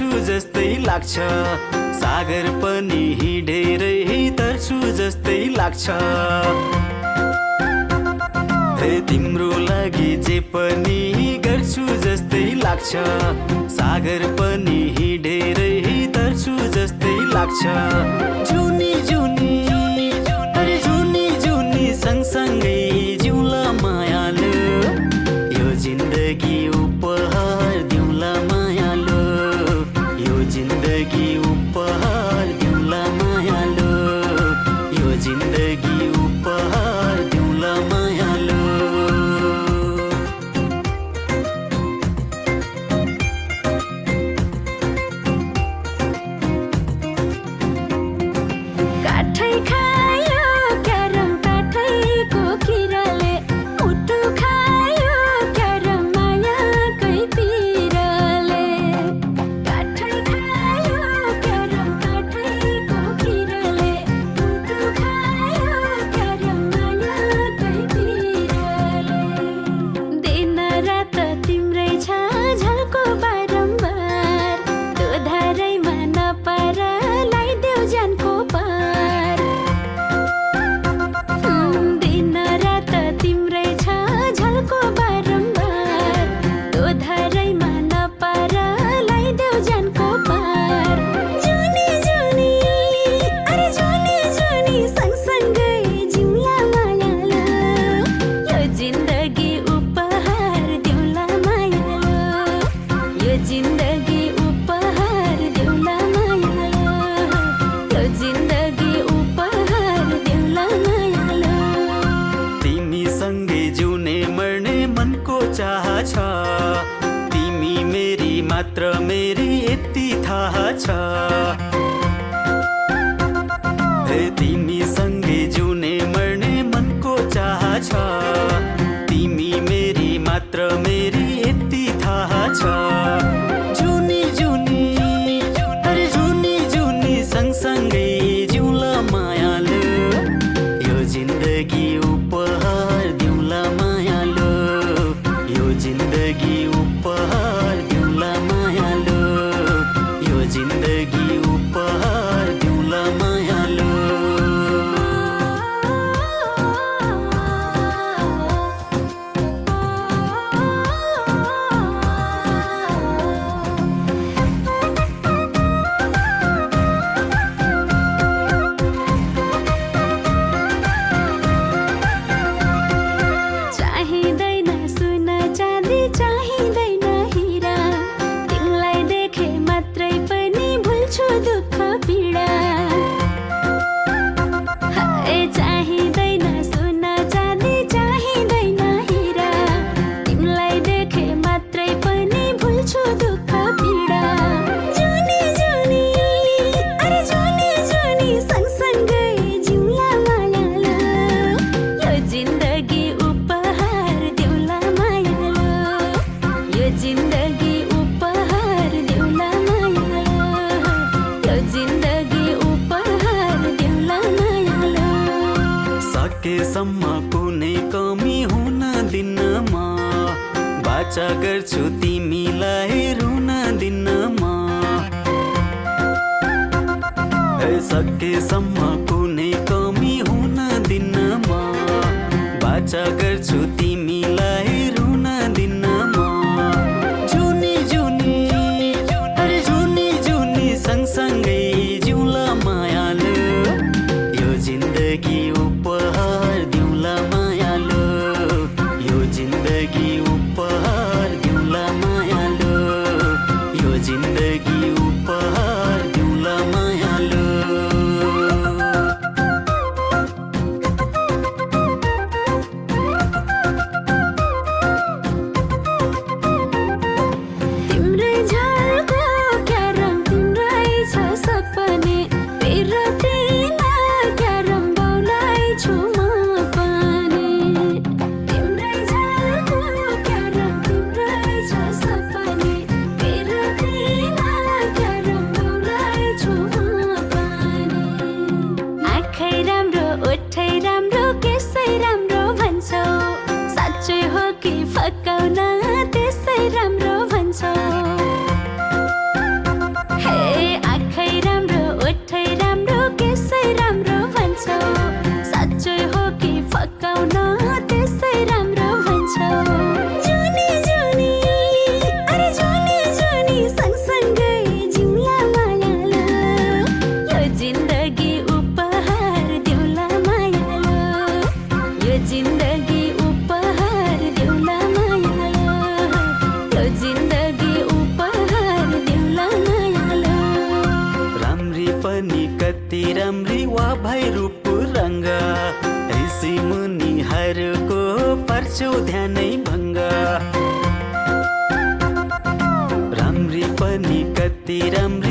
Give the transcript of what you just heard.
तर्छु जस्तै लाग्छ सागर पनि हिँडेरै तर्छु जस्तै लाग्छ तिम्रो लागि जे पनि गर्छु जस्तै लाग्छ सागर पनि हिँडेरै तर्छु जस्तै लाग्छ जुनी जुनी अरे जुनी जुनी सँगसँगै जिउला मायालो यो जिन्दगी उपहार दिउँला मायालो यो जिन्दगी उपहार दिउँला मायालो यो जिन्दगी उपहार दिउँला मायालो काठै खायो क्यारम काठैको किराले मुटु खायो क्यारम मायाकै पिराले काठै खायो क्यारम काठैको किराले मुटु खायो क्यारम मायाकै पिराले दिन रात तिम्रै छ झल्को बारम्बार त्यो धारैमा नपार लाइदेऊ ज्यानको पार दिन रात तिम्रै छ झल्को बारम्बार त्यो धारैमा नपार लाइदेऊ ज्यानको पार जुनी जुनी अरे जुनी जुनी सँगसँगै जिउँला मायालो यो जिन्दगी उपहार दिउँला मायालो यो जिन्दगी उपहार दिउँला मायालो यो जिन्दगी उपहार दिउँला मायालो तिमीसँगै जिउने मर्ने मनको चाह छ तिमी मेरी मात्र मेरी यति थाहा छ तिमीसँगै जिउने मर्ने मनको चाह छ तिमी मेरी मात्र मेरी यति थाहा छ जुनी जुनी अरे जुनी जुनी सँगसँगै जिउँला मायालो यो जिन्दगी उपहार दिउँला मायालो यो जिन्दगी उपहार दिउँला मायालो यो जिन्दगी उपहार दिउँला मायालो चाहिँदैन सुन चाँदी चाहिँदैन हिरा तिमीलाई देखे मात्रै पनि भुल्छु दुःख पीडा हाय चाहिँदैन सुन चाँदी चाहिँदैन हिरा तिमीलाई देखे मात्रै पनि भुल्छु दुःख पीडा जुनी जुनी अरे जुनी जुनी सँगसँगै जिउँला मायालो यो जिन्दगी उपहार दिउँला मायालो यो जिन्दगी उपहार दिउँला मायालो यो जिन्दगी उपहार दिउँला मायालो सकेसम्म कुनै कमी हुन दिन्न म बाचा गर्छु तिमीलाई रुन दिन्न म सकेसम्म कुनै कमी हुन दिन्न म बाचा गर्छु तिमीलाई रुन दिन्न म जुनी जुनी अरे जुनी जुनी सँगसँगै जिउँला मायालो यो जिन्दगी उपहार दिउँला मायालो यो जिन्दगी उपहार दिउँला मायालो यो जिन्दगी उपहार दिउँला मायालो तिम्रै झल्को क्यारम तिम्रै छ सपने पिरतीमा क्यारम बाउलाई छु म पनि तिम्रै झल्को क्यारम तिम्रै छ सपने पिरतीमा क्यारम बाउलाई छु म पनि आँखै राम्रो ओठै राम्रो केसै राम्रो भन्छौ साँच्चै हो कि फकाउन त्यसै राम्रो भन्छौ पार्छौ ध्यानै भङ्ग राम्री पनि कति राम्री